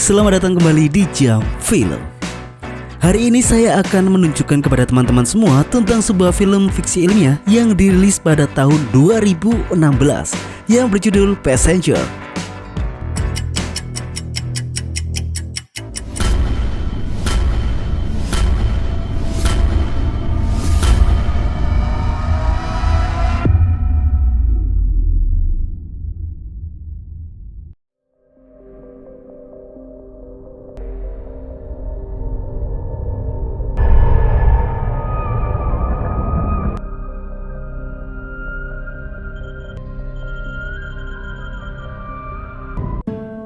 Selamat datang kembali di Jam Film. Hari ini saya akan menunjukkan kepada teman-teman semua tentang sebuah film fiksi ilmiah yang dirilis pada tahun 2016 yang berjudul Passenger.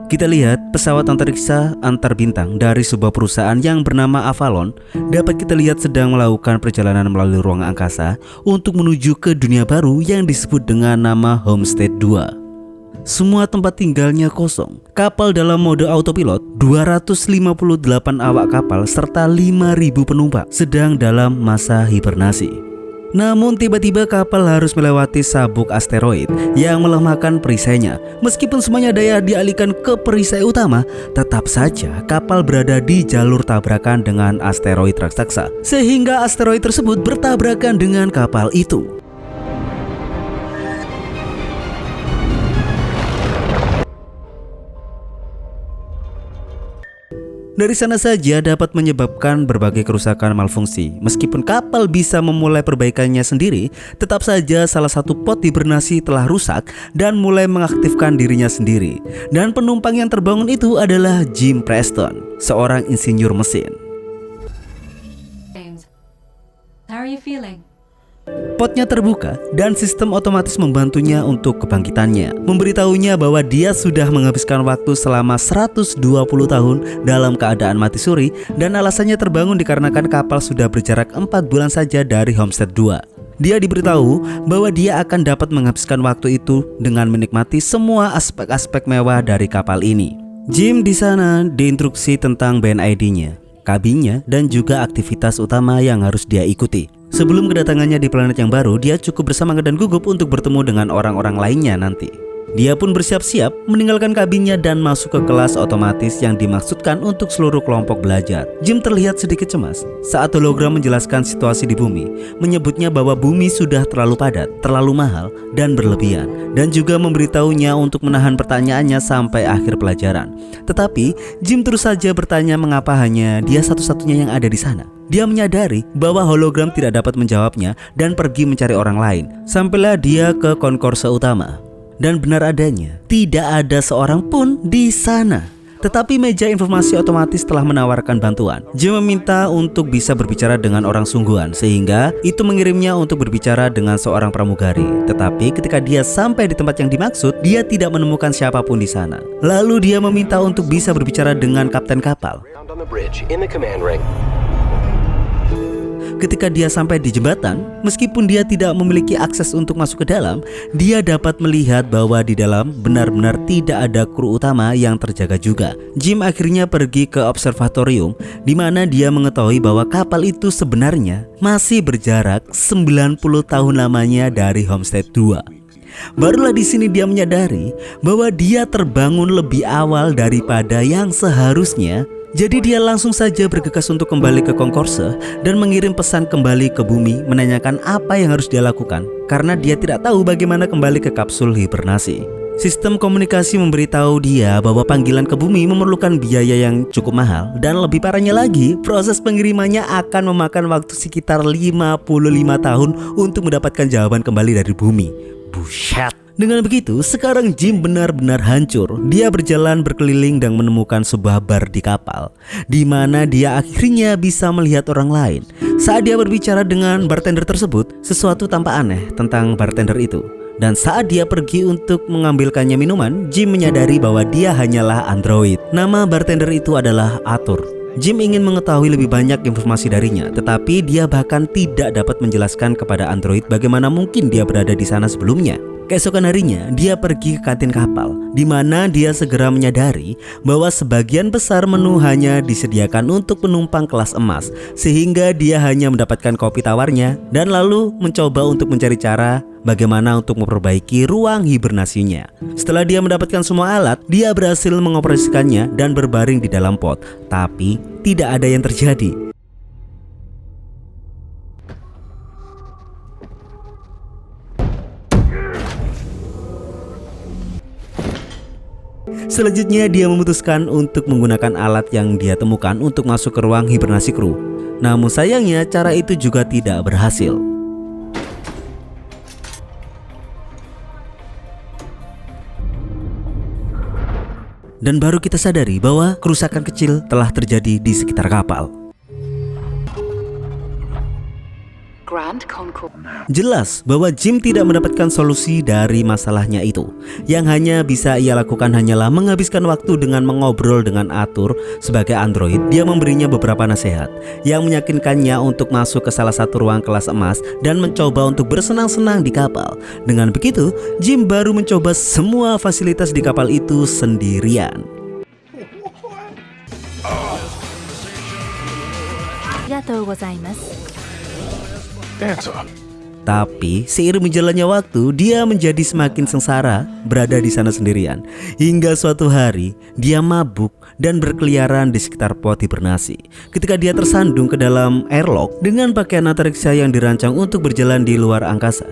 Kita lihat pesawat antariksa antar bintang dari sebuah perusahaan yang bernama Avalon dapat kita lihat sedang melakukan perjalanan melalui ruang angkasa untuk menuju ke dunia baru yang disebut dengan nama Homestead 2. Semua tempat tinggalnya kosong. Kapal dalam mode autopilot, 258 awak kapal serta 5.000 penumpang sedang dalam masa hibernasi. Namun tiba-tiba kapal harus melewati sabuk asteroid yang melemahkan perisainya. Meskipun semuanya daya dialihkan ke perisai utama, tetap saja kapal berada di jalur tabrakan dengan asteroid raksasa, sehingga asteroid tersebut bertabrakan dengan kapal itu. Dari sana saja dapat menyebabkan berbagai kerusakan malfungsi. Meskipun kapal bisa memulai perbaikannya sendiri, tetap saja salah satu pot hibernasi telah rusak dan mulai mengaktifkan dirinya sendiri. Dan penumpang yang terbangun itu adalah Jim Preston, seorang insinyur mesin. James, how are you feeling? Potnya terbuka dan sistem otomatis membantunya untuk kebangkitannya, memberitahunya bahwa dia sudah menghabiskan waktu selama 120 tahun dalam keadaan mati suri dan alasannya terbangun dikarenakan kapal sudah berjarak 4 bulan saja dari Homestead 2. Dia diberitahu bahwa dia akan dapat menghabiskan waktu itu dengan menikmati semua aspek-aspek mewah dari kapal ini. Jim di sana diinstruksi tentang band ID-nya, kabinnya, dan juga aktivitas utama yang harus dia ikuti. Sebelum kedatangannya di planet yang baru, dia cukup bersemangat dan gugup untuk bertemu dengan orang-orang lainnya nanti. Dia pun bersiap-siap meninggalkan kabinnya dan masuk ke kelas otomatis yang dimaksudkan untuk seluruh kelompok belajar. Jim terlihat sedikit cemas saat hologram menjelaskan situasi di bumi, menyebutnya bahwa bumi sudah terlalu padat, terlalu mahal, dan berlebihan, dan juga memberitahunya untuk menahan pertanyaannya sampai akhir pelajaran. Tetapi Jim terus saja bertanya mengapa hanya dia satu-satunya yang ada di sana. Dia menyadari bahwa hologram tidak dapat menjawabnya dan pergi mencari orang lain. Sampailah dia ke konkorse utama. Dan benar adanya, tidak ada seorang pun di sana. Tetapi meja informasi otomatis telah menawarkan bantuan. Jim meminta untuk bisa berbicara dengan orang sungguhan, sehingga itu mengirimnya untuk berbicara dengan seorang pramugari. Tetapi ketika dia sampai di tempat yang dimaksud, dia tidak menemukan siapapun di sana. Lalu dia meminta untuk bisa berbicara dengan kapten kapal. Ketika dia sampai di jembatan, meskipun dia tidak memiliki akses untuk masuk ke dalam, dia dapat melihat bahwa di dalam benar-benar tidak ada kru utama yang terjaga juga. Jim akhirnya pergi ke observatorium, di mana dia mengetahui bahwa kapal itu sebenarnya masih berjarak 90 tahun lamanya dari Homestead 2. Barulah di sini dia menyadari bahwa dia terbangun lebih awal daripada yang seharusnya. Jadi dia langsung saja bergegas untuk kembali ke konkorse dan mengirim pesan kembali ke bumi menanyakan apa yang harus dia lakukan karena dia tidak tahu bagaimana kembali ke kapsul hibernasi. Sistem komunikasi memberitahu dia bahwa panggilan ke bumi memerlukan biaya yang cukup mahal dan lebih parahnya lagi, proses pengirimannya akan memakan waktu sekitar 55 tahun untuk mendapatkan jawaban kembali dari bumi. Buset. Dengan begitu, sekarang Jim benar-benar hancur. Dia berjalan berkeliling dan menemukan sebuah bar di kapal, di mana dia akhirnya bisa melihat orang lain. Saat dia berbicara dengan bartender tersebut, sesuatu tampak aneh tentang bartender itu. Dan saat dia pergi untuk mengambilkannya minuman, Jim menyadari bahwa dia hanyalah android. Nama bartender itu adalah Arthur. Jim ingin mengetahui lebih banyak informasi darinya, tetapi dia bahkan tidak dapat menjelaskan kepada android bagaimana mungkin dia berada di sana sebelumnya. Keesokan harinya, dia pergi ke kantin kapal, di mana dia segera menyadari bahwa sebagian besar menu hanya disediakan untuk penumpang kelas emas, sehingga dia hanya mendapatkan kopi tawarnya dan lalu mencoba untuk mencari cara bagaimana untuk memperbaiki ruang hibernasinya. Setelah dia mendapatkan semua alat, dia berhasil mengoperasikannya dan berbaring di dalam pot, tapi tidak ada yang terjadi. Selanjutnya dia memutuskan untuk menggunakan alat yang dia temukan untuk masuk ke ruang hibernasi kru. Namun sayangnya cara itu juga tidak berhasil. Dan baru kita sadari bahwa kerusakan kecil telah terjadi di sekitar kapal. Grand Concourse. Jelas bahwa Jim tidak mendapatkan solusi dari masalahnya itu. Yang hanya bisa ia lakukan hanyalah menghabiskan waktu dengan mengobrol dengan Arthur sebagai android. Dia memberinya beberapa nasihat yang meyakinkannya untuk masuk ke salah satu ruang kelas emas dan mencoba untuk bersenang-senang di kapal. Dengan begitu, Jim baru mencoba semua fasilitas di kapal itu sendirian. Tapi seiring berjalannya waktu, dia menjadi semakin sengsara berada di sana sendirian. Hingga suatu hari, dia mabuk dan berkeliaran di sekitar pot hibernasi. Ketika dia tersandung ke dalam airlock dengan pakaian antariksa yang dirancang untuk berjalan di luar angkasa,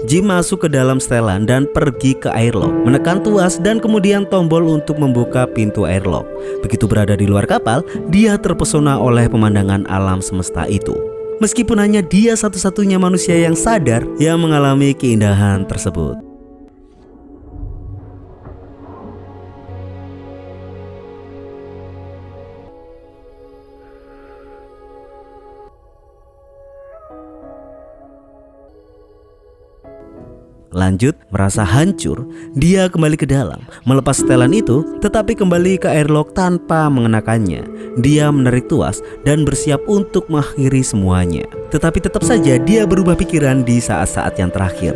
Jim masuk ke dalam setelan dan pergi ke airlock, menekan tuas dan kemudian tombol untuk membuka pintu airlock. Begitu berada di luar kapal, dia terpesona oleh pemandangan alam semesta itu. Meskipun hanya dia satu-satunya manusia yang sadar yang mengalami keindahan tersebut. Lanjut, merasa hancur, dia kembali ke dalam, melepas setelan itu, tetapi kembali ke airlock tanpa mengenakannya. Dia menarik tuas dan bersiap untuk mengakhiri semuanya. Tetapi tetap saja dia berubah pikiran di saat-saat yang terakhir.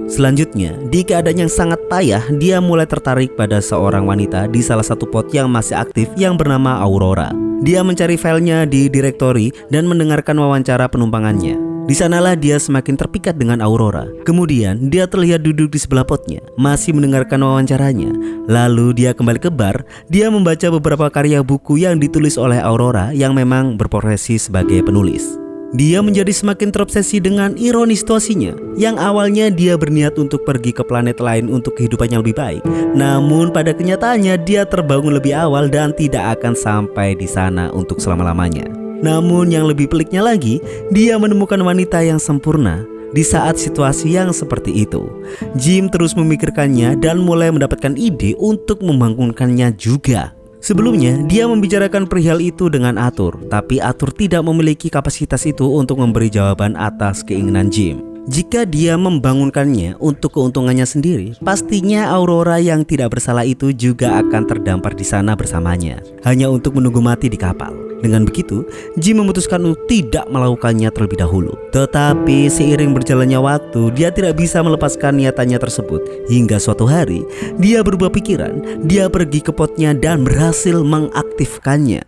Selanjutnya, di keadaan yang sangat payah, dia mulai tertarik pada seorang wanita di salah satu pot yang masih aktif yang bernama Aurora. Dia mencari filenya di direktori dan mendengarkan wawancara penumpangannya. Di sanalah dia semakin terpikat dengan Aurora. Kemudian dia terlihat duduk di sebelah potnya, masih mendengarkan wawancaranya. Lalu dia kembali ke bar. Dia membaca beberapa karya buku yang ditulis oleh Aurora yang memang berprofesi sebagai penulis. Dia menjadi semakin terobsesi dengan ironi situasinya. Yang awalnya dia berniat untuk pergi ke planet lain untuk kehidupan yang lebih baik. Namun pada kenyataannya dia terbangun lebih awal dan tidak akan sampai di sana untuk selama-lamanya. Namun yang lebih peliknya lagi, dia menemukan wanita yang sempurna di saat situasi yang seperti itu. Jim terus memikirkannya dan mulai mendapatkan ide untuk membangunkannya juga. Sebelumnya, dia membicarakan perihal itu dengan Arthur, tapi Arthur tidak memiliki kapasitas itu untuk memberi jawaban atas keinginan Jim. Jika dia membangunkannya untuk keuntungannya sendiri, pastinya Aurora yang tidak bersalah itu juga akan terdampar di sana bersamanya, hanya untuk menunggu mati di kapal. Dengan begitu, Jim memutuskan untuk tidak melakukannya terlebih dahulu. Tetapi seiring berjalannya waktu, dia tidak bisa melepaskan niatannya tersebut. Hingga suatu hari, dia berubah pikiran. Dia pergi ke potnya dan berhasil mengaktifkannya.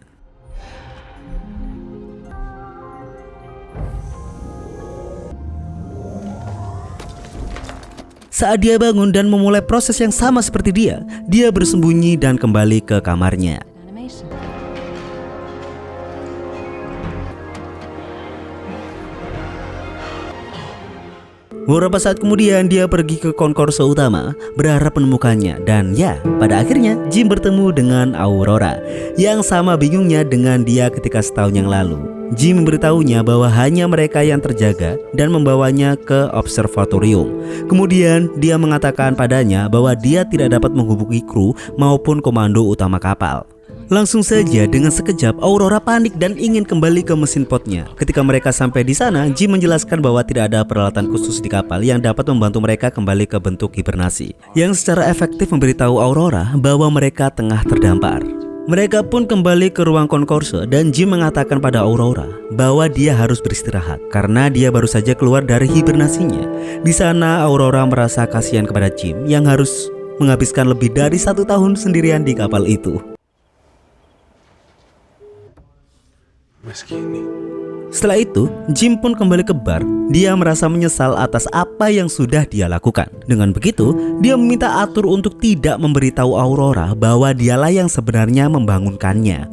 Saat dia bangun dan memulai proses yang sama seperti dia bersembunyi dan kembali ke kamarnya. Beberapa saat kemudian dia pergi ke konkorso utama berharap menemukannya. Dan ya, pada akhirnya Jim bertemu dengan Aurora yang sama bingungnya dengan dia ketika setahun yang lalu. Jim memberitahunya bahwa hanya mereka yang terjaga dan membawanya ke observatorium. Kemudian dia mengatakan padanya bahwa dia tidak dapat menghubungi kru maupun komando utama kapal. Langsung saja dengan sekejap Aurora panik dan ingin kembali ke mesin potnya. Ketika mereka sampai di sana, Jim menjelaskan bahwa tidak ada peralatan khusus di kapal yang dapat membantu mereka kembali ke bentuk hibernasi, yang secara efektif memberitahu Aurora bahwa mereka tengah terdampar. Mereka pun kembali ke ruang konkorse dan Jim mengatakan pada Aurora bahwa dia harus beristirahat karena dia baru saja keluar dari hibernasinya. Di sana Aurora merasa kasihan kepada Jim yang harus menghabiskan lebih dari 1 tahun sendirian di kapal itu. Setelah itu, Jim pun kembali ke bar. Dia merasa menyesal atas apa yang sudah dia lakukan. Dengan begitu, dia meminta Arthur untuk tidak memberitahu Aurora bahwa dialah yang sebenarnya membangunkannya.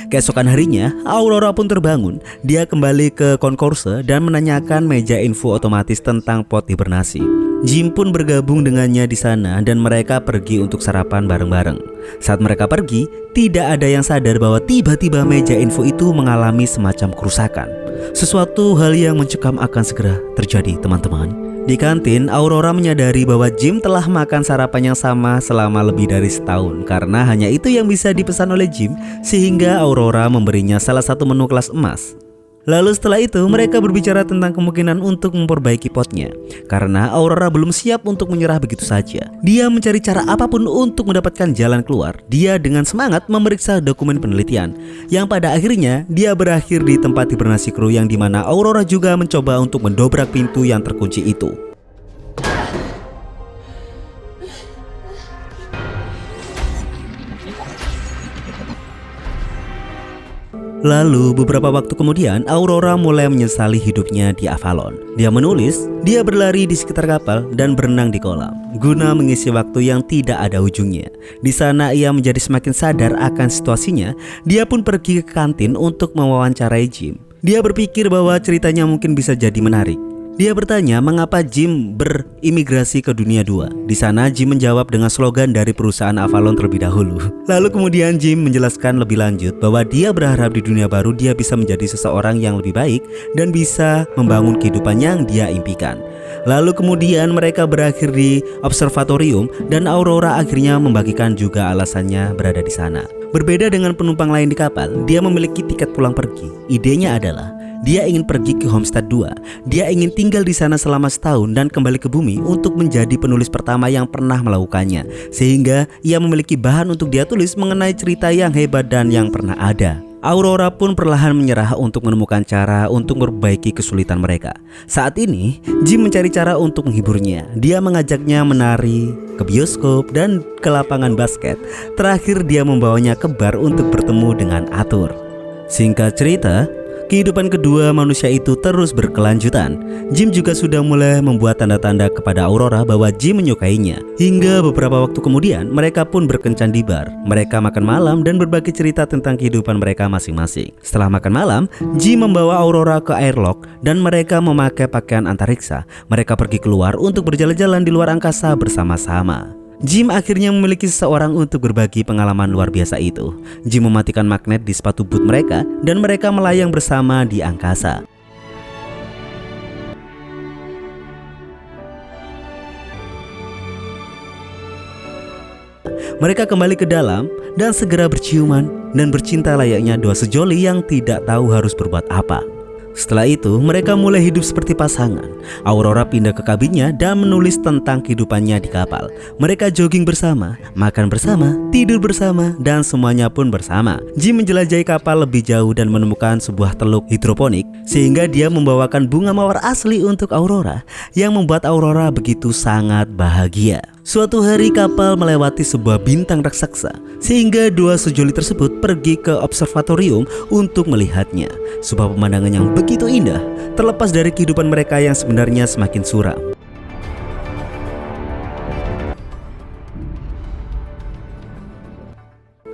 Keesokan harinya, Aurora pun terbangun. Dia kembali ke konkorse dan menanyakan meja info otomatis tentang pot hibernasi. Jim pun bergabung dengannya di sana dan mereka pergi untuk sarapan bareng-bareng. Saat mereka pergi, tidak ada yang sadar bahwa tiba-tiba meja info itu mengalami semacam kerusakan. Sesuatu hal yang mencekam akan segera terjadi, teman-teman. Di kantin, Aurora menyadari bahwa Jim telah makan sarapan yang sama selama lebih dari setahun karena hanya itu yang bisa dipesan oleh Jim, sehingga Aurora memberinya salah satu menu kelas emas. Lalu setelah itu mereka berbicara tentang kemungkinan untuk memperbaiki potnya karena Aurora belum siap untuk menyerah begitu saja. Dia mencari cara apapun untuk mendapatkan jalan keluar. Dia dengan semangat memeriksa dokumen penelitian yang pada akhirnya dia berakhir di tempat hibernasi kru yang dimana Aurora juga mencoba untuk mendobrak pintu yang terkunci itu. Lalu beberapa waktu kemudian Aurora mulai menyesali hidupnya di Avalon. Dia menulis, dia berlari di sekitar kapal dan berenang di kolam guna mengisi waktu yang tidak ada ujungnya. Di sana ia menjadi semakin sadar akan situasinya. Dia pun pergi ke kantin untuk mewawancarai Jim. Dia berpikir bahwa ceritanya mungkin bisa jadi menarik. Dia bertanya mengapa Jim berimigrasi ke dunia 2. Di sana Jim menjawab dengan slogan dari perusahaan Avalon terlebih dahulu. Lalu kemudian Jim menjelaskan lebih lanjut bahwa dia berharap di dunia baru dia bisa menjadi seseorang yang lebih baik dan bisa membangun kehidupan yang dia impikan. Lalu kemudian mereka berakhir di observatorium dan Aurora akhirnya membagikan juga alasannya berada di sana. Berbeda dengan penumpang lain di kapal, dia memiliki tiket pulang pergi. Idenya adalah dia ingin pergi ke Homestead 2. Dia ingin tinggal di sana selama setahun dan kembali ke bumi untuk menjadi penulis pertama yang pernah melakukannya. Sehingga ia memiliki bahan untuk dia tulis mengenai cerita yang hebat dan yang pernah ada. Aurora pun perlahan menyerah untuk menemukan cara untuk memperbaiki kesulitan mereka. Saat ini, Jim mencari cara untuk menghiburnya. Dia mengajaknya menari, ke bioskop, dan ke lapangan basket. Terakhir dia membawanya ke bar untuk bertemu dengan Arthur. Singkat cerita, kehidupan kedua manusia itu terus berkelanjutan. Jim juga sudah mulai membuat tanda-tanda kepada Aurora bahwa Jim menyukainya. Hingga beberapa waktu kemudian mereka pun berkencan di bar. Mereka makan malam dan berbagi cerita tentang kehidupan mereka masing-masing. Setelah makan malam, Jim membawa Aurora ke airlock dan mereka memakai pakaian antariksa. Mereka pergi keluar untuk berjalan-jalan di luar angkasa bersama-sama. Jim akhirnya memiliki seseorang untuk berbagi pengalaman luar biasa itu. Jim mematikan magnet di sepatu boot mereka dan mereka melayang bersama di angkasa. Mereka kembali ke dalam dan segera berciuman dan bercinta layaknya dua sejoli yang tidak tahu harus berbuat apa. Setelah itu, mereka mulai hidup seperti pasangan. Aurora pindah ke kabinnya dan menulis tentang kehidupannya di kapal. Mereka jogging bersama, makan bersama, tidur bersama, dan semuanya pun bersama. Jim menjelajahi kapal lebih jauh dan menemukan sebuah teluk hidroponik, sehingga dia membawakan bunga mawar asli untuk Aurora, yang membuat Aurora begitu sangat bahagia. Suatu hari kapal melewati sebuah bintang raksasa, sehingga dua sejoli tersebut pergi ke observatorium untuk melihatnya. Sebuah pemandangan yang begitu indah, terlepas dari kehidupan mereka yang sebenarnya semakin suram.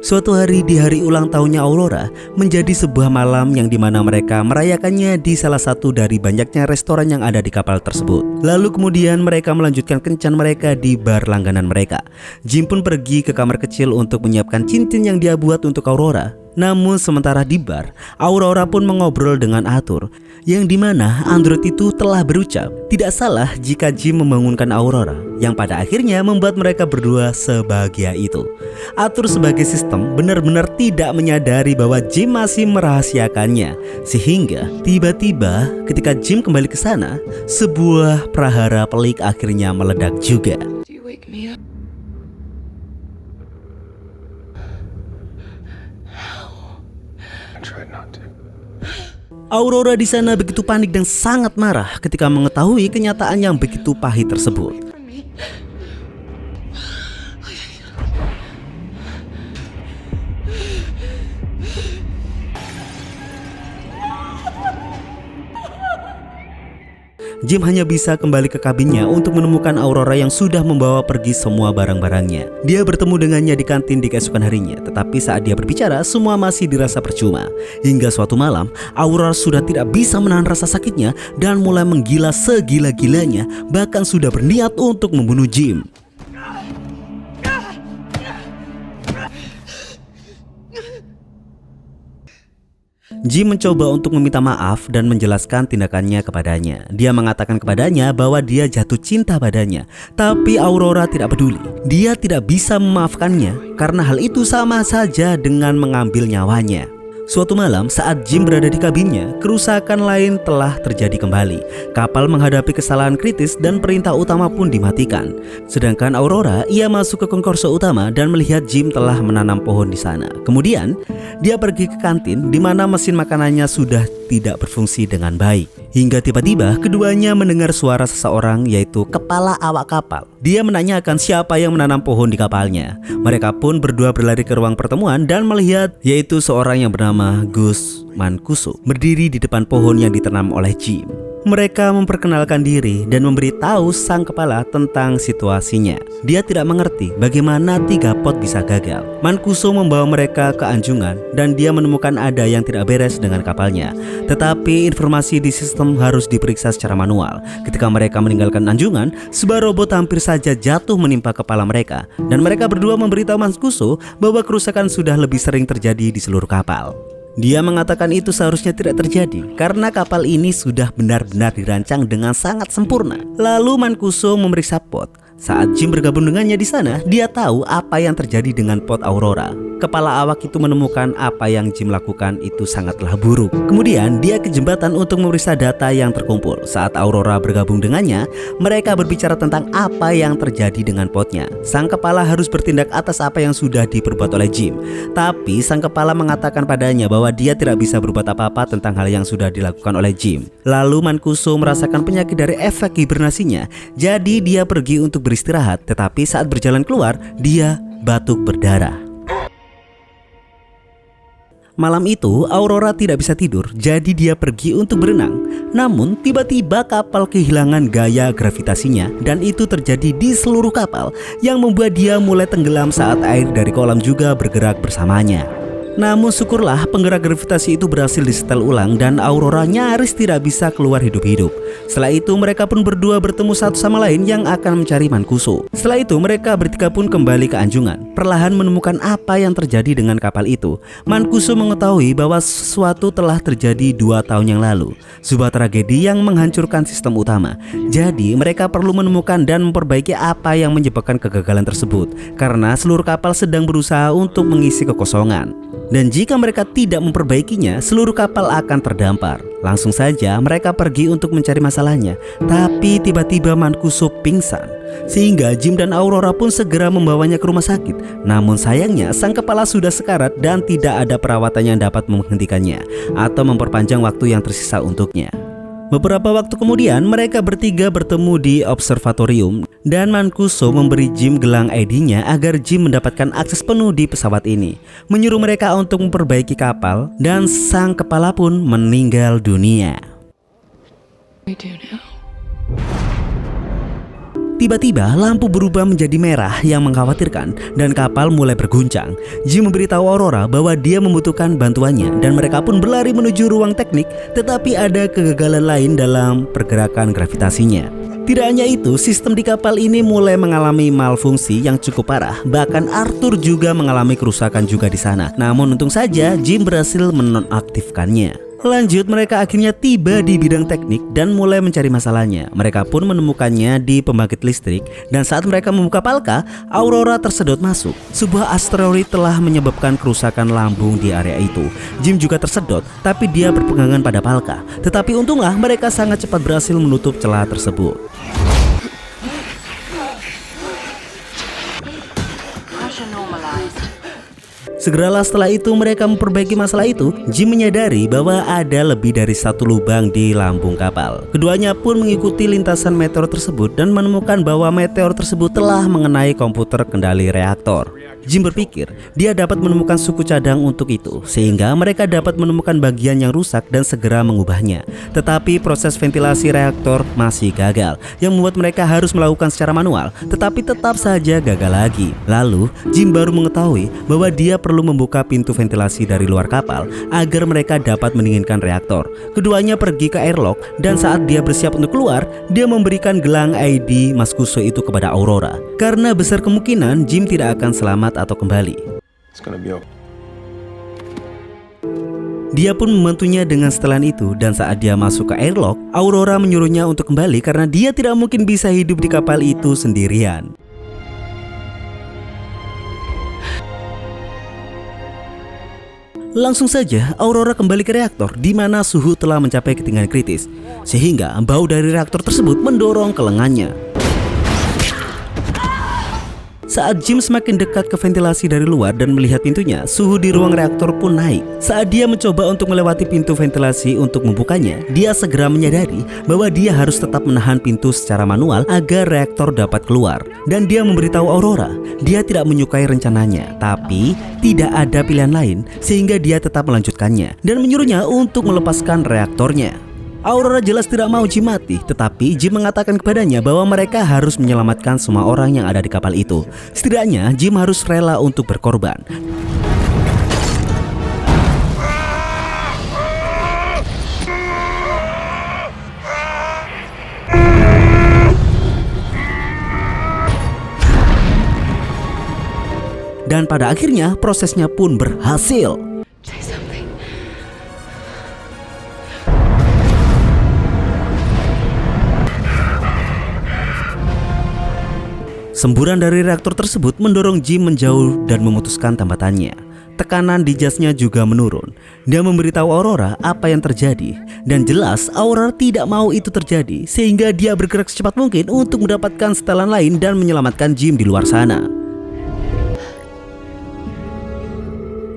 Suatu hari di hari ulang tahunnya Aurora menjadi sebuah malam yang dimana mereka merayakannya di salah satu dari banyaknya restoran yang ada di kapal tersebut. Lalu kemudian mereka melanjutkan kencan mereka di bar langganan mereka. Jim pun pergi ke kamar kecil untuk menyiapkan cincin yang dia buat untuk Aurora. Namun sementara di bar, Aurora pun mengobrol dengan Arthur, yang dimana android itu telah berucap tidak salah jika Jim membangunkan Aurora, yang pada akhirnya membuat mereka berdua sebahagia itu. Arthur sebagai sistem benar-benar tidak menyadari bahwa Jim masih merahasiakannya, sehingga tiba-tiba ketika Jim kembali ke sana, sebuah prahara pelik akhirnya meledak juga. Aurora di sana begitu panik dan sangat marah ketika mengetahui kenyataan yang begitu pahit tersebut. Jim hanya bisa kembali ke kabinnya untuk menemukan Aurora yang sudah membawa pergi semua barang-barangnya. Dia bertemu dengannya di kantin di keesokan harinya, tetapi saat dia berbicara, semua masih dirasa percuma. Hingga suatu malam, Aurora sudah tidak bisa menahan rasa sakitnya dan mulai menggila segila-gilanya, bahkan sudah berniat untuk membunuh Jim. Jim mencoba untuk meminta maaf dan menjelaskan tindakannya kepadanya. Dia mengatakan kepadanya bahwa dia jatuh cinta padanya, tapi Aurora tidak peduli. Dia tidak bisa memaafkannya karena hal itu sama saja dengan mengambil nyawanya. Suatu malam saat Jim berada di kabinnya, kerusakan lain telah terjadi kembali. Kapal menghadapi kesalahan kritis dan perintah utama pun dimatikan. Sedangkan Aurora, ia masuk ke konkorso utama dan melihat Jim telah menanam pohon di sana. Kemudian, dia pergi ke kantin di mana mesin makanannya sudah tidak berfungsi dengan baik. Hingga tiba-tiba keduanya mendengar suara seseorang, yaitu kepala awak kapal. Dia menanyakan siapa yang menanam pohon di kapalnya. Mereka pun berdua berlari ke ruang pertemuan dan melihat yaitu seorang yang bernama Gus Mancuso berdiri di depan pohon yang ditanam oleh Jim. Mereka memperkenalkan diri dan memberitahu sang kepala tentang situasinya. Dia tidak mengerti bagaimana 3 pot bisa gagal. Mancuso membawa mereka ke anjungan dan dia menemukan ada yang tidak beres dengan kapalnya. Tetapi informasi di sistem harus diperiksa secara manual. Ketika mereka meninggalkan anjungan, sebuah robot hampir saja jatuh menimpa kepala mereka. Dan mereka berdua memberitahu Mancuso bahwa kerusakan sudah lebih sering terjadi di seluruh kapal. Dia mengatakan itu seharusnya tidak terjadi karena kapal ini sudah benar-benar dirancang dengan sangat sempurna. Lalu Mancuso memeriksa pot. Saat Jim bergabung dengannya di sana, dia tahu apa yang terjadi dengan pot Aurora. Kepala awak itu menemukan apa yang Jim lakukan itu sangatlah buruk. Kemudian dia ke jembatan untuk memeriksa data yang terkumpul. Saat Aurora bergabung dengannya, mereka berbicara tentang apa yang terjadi dengan potnya. Sang kepala harus bertindak atas apa yang sudah diperbuat oleh Jim. Tapi sang kepala mengatakan padanya bahwa dia tidak bisa berbuat apa-apa tentang hal yang sudah dilakukan oleh Jim. Lalu Mancuso merasakan penyakit dari efek hibernasinya. Jadi dia pergi untuk beristirahat, tetapi saat berjalan keluar, dia batuk berdarah. Malam itu, Aurora tidak bisa tidur, jadi dia pergi untuk berenang. Namun, tiba-tiba kapal kehilangan gaya gravitasinya dan itu terjadi di seluruh kapal yang membuat dia mulai tenggelam saat air dari kolam juga bergerak bersamanya. Namun syukurlah penggerak gravitasi itu berhasil disetel ulang dan Aurora nyaris tidak bisa keluar hidup-hidup. Setelah itu mereka pun berdua bertemu satu sama lain yang akan mencari Mancuso. Setelah itu mereka bertiga pun kembali ke anjungan, perlahan menemukan apa yang terjadi dengan kapal itu. Mancuso mengetahui bahwa sesuatu telah terjadi 2 tahun yang lalu, sebuah tragedi yang menghancurkan sistem utama. Jadi mereka perlu menemukan dan memperbaiki apa yang menyebabkan kegagalan tersebut, karena seluruh kapal sedang berusaha untuk mengisi kekosongan. Dan jika mereka tidak memperbaikinya, seluruh kapal akan terdampar. Langsung saja mereka pergi untuk mencari masalahnya. Tapi tiba-tiba Mancuso pingsan, sehingga Jim dan Aurora pun segera membawanya ke rumah sakit. Namun sayangnya sang kepala sudah sekarat dan tidak ada perawatan yang dapat menghentikannya atau memperpanjang waktu yang tersisa untuknya. Beberapa waktu kemudian mereka bertiga bertemu di observatorium dan Mancuso memberi Jim gelang ID-nya agar Jim mendapatkan akses penuh di pesawat ini, menyuruh mereka untuk memperbaiki kapal dan sang kepala pun meninggal dunia. Tiba-tiba lampu berubah menjadi merah yang mengkhawatirkan dan kapal mulai berguncang. Jim memberitahu Aurora bahwa dia membutuhkan bantuannya dan mereka pun berlari menuju ruang teknik, tetapi ada kegagalan lain dalam pergerakan gravitasinya. Tidak hanya itu, sistem di kapal ini mulai mengalami malfungsi yang cukup parah. Bahkan Arthur juga mengalami kerusakan juga di sana. Namun untung saja Jim berhasil menonaktifkannya. Lanjut, mereka akhirnya tiba di bidang teknik dan mulai mencari masalahnya. Mereka pun menemukannya di pembangkit listrik dan saat mereka membuka palka, Aurora tersedot masuk. Sebuah asteroid telah menyebabkan kerusakan lambung di area itu. Jim juga tersedot, tapi dia berpegangan pada palka. Tetapi untunglah mereka sangat cepat berhasil menutup celah tersebut. Segeralah setelah itu mereka memperbaiki masalah itu, Jim menyadari bahwa ada lebih dari satu lubang di lambung kapal. Keduanya pun mengikuti lintasan meteor tersebut dan menemukan bahwa meteor tersebut telah mengenai komputer kendali reaktor. Jim berpikir dia dapat menemukan suku cadang untuk itu, sehingga mereka dapat menemukan bagian yang rusak dan segera mengubahnya. Tetapi proses ventilasi reaktor masih gagal, yang membuat mereka harus melakukan secara manual, tetapi tetap saja gagal lagi. Lalu Jim baru mengetahui bahwa dia perlu membuka pintu ventilasi dari luar kapal agar mereka dapat mendinginkan reaktor. Keduanya pergi ke airlock dan saat dia bersiap untuk keluar, dia memberikan gelang ID Maskuso itu kepada Aurora. Karena besar kemungkinan Jim tidak akan selamat atau kembali. Dia pun membantunya dengan setelan itu, dan saat dia masuk ke airlock, Aurora menyuruhnya untuk kembali karena dia tidak mungkin bisa hidup di kapal itu sendirian. Langsung saja Aurora kembali ke reaktor di mana suhu telah mencapai ketinggian kritis, sehingga bau dari reaktor tersebut mendorong ke lengannya. Saat Jim semakin dekat ke ventilasi dari luar dan melihat pintunya, suhu di ruang reaktor pun naik. Saat dia mencoba untuk melewati pintu ventilasi untuk membukanya, dia segera menyadari bahwa dia harus tetap menahan pintu secara manual agar reaktor dapat keluar. Dan dia memberitahu Aurora, dia tidak menyukai rencananya, tapi tidak ada pilihan lain sehingga dia tetap melanjutkannya dan menyuruhnya untuk melepaskan reaktornya. Aurora jelas tidak mau Jim mati, tetapi Jim mengatakan kepadanya bahwa mereka harus menyelamatkan semua orang yang ada di kapal itu. Setidaknya Jim harus rela untuk berkorban. Dan pada akhirnya prosesnya pun berhasil. Semburan dari reaktor tersebut mendorong Jim menjauh dan memutuskan tambatannya. Tekanan di jasnya juga menurun. Dia memberitahu Aurora apa yang terjadi, dan jelas Aurora tidak mau itu terjadi, sehingga dia bergerak secepat mungkin untuk mendapatkan setelan lain dan menyelamatkan Jim di luar sana.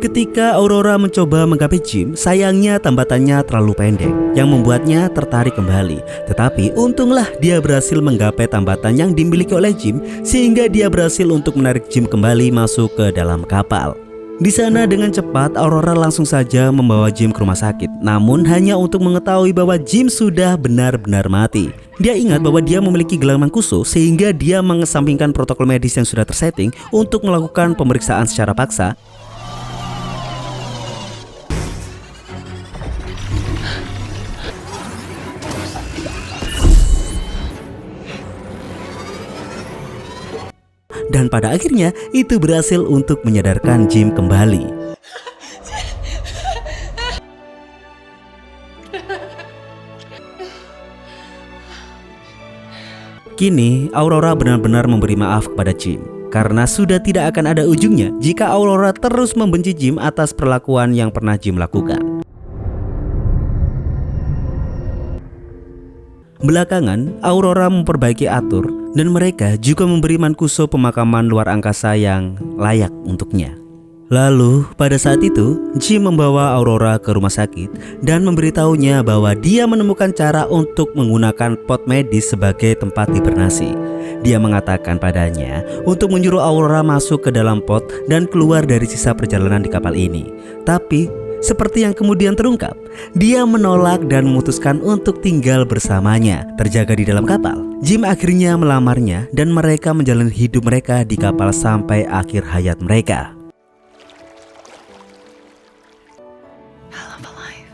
Ketika Aurora mencoba menggapai Jim, sayangnya tambatannya terlalu pendek, yang membuatnya tertarik kembali. Tetapi untunglah dia berhasil menggapai tambatan yang dimiliki oleh Jim, sehingga dia berhasil untuk menarik Jim kembali masuk ke dalam kapal. Di sana dengan cepat Aurora langsung saja membawa Jim ke rumah sakit, namun hanya untuk mengetahui bahwa Jim sudah benar-benar mati. Dia ingat bahwa dia memiliki gelang Mancuso, sehingga dia mengesampingkan protokol medis yang sudah tersetting untuk melakukan pemeriksaan secara paksa. Dan pada akhirnya itu berhasil untuk menyadarkan Jim kembali. Kini Aurora benar-benar memberi maaf kepada Jim, karena sudah tidak akan ada ujungnya jika Aurora terus membenci Jim atas perlakuan yang pernah Jim lakukan. Belakangan, Aurora memperbaiki atur dan mereka juga memberi Mancuso pemakaman luar angkasa yang layak untuknya. Lalu, pada saat itu, Jim membawa Aurora ke rumah sakit dan memberitahunya bahwa dia menemukan cara untuk menggunakan pot medis sebagai tempat hibernasi. Dia mengatakan padanya untuk menyuruh Aurora masuk ke dalam pot dan keluar dari sisa perjalanan di kapal ini. Tapi seperti yang kemudian terungkap, dia menolak dan memutuskan untuk tinggal bersamanya, terjaga di dalam kapal. Jim akhirnya melamarnya dan mereka menjalani hidup mereka di kapal sampai akhir hayat mereka. I love life.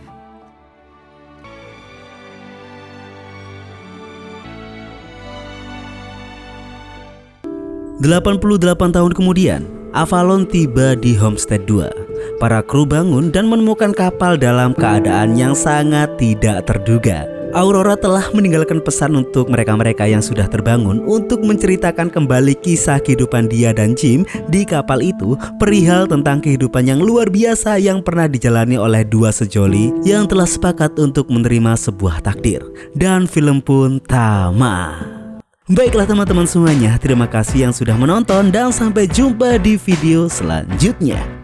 88 tahun kemudian, Avalon tiba di Homestead 2. Para kru bangun dan menemukan kapal dalam keadaan yang sangat tidak terduga. Aurora telah meninggalkan pesan untuk mereka-mereka yang sudah terbangun untuk menceritakan kembali kisah kehidupan dia dan Jim di kapal itu, perihal tentang kehidupan yang luar biasa yang pernah dijalani oleh dua sejoli yang telah sepakat untuk menerima sebuah takdir. Dan film pun tamat. Baiklah teman-teman semuanya, terima kasih yang sudah menonton dan sampai jumpa di video selanjutnya.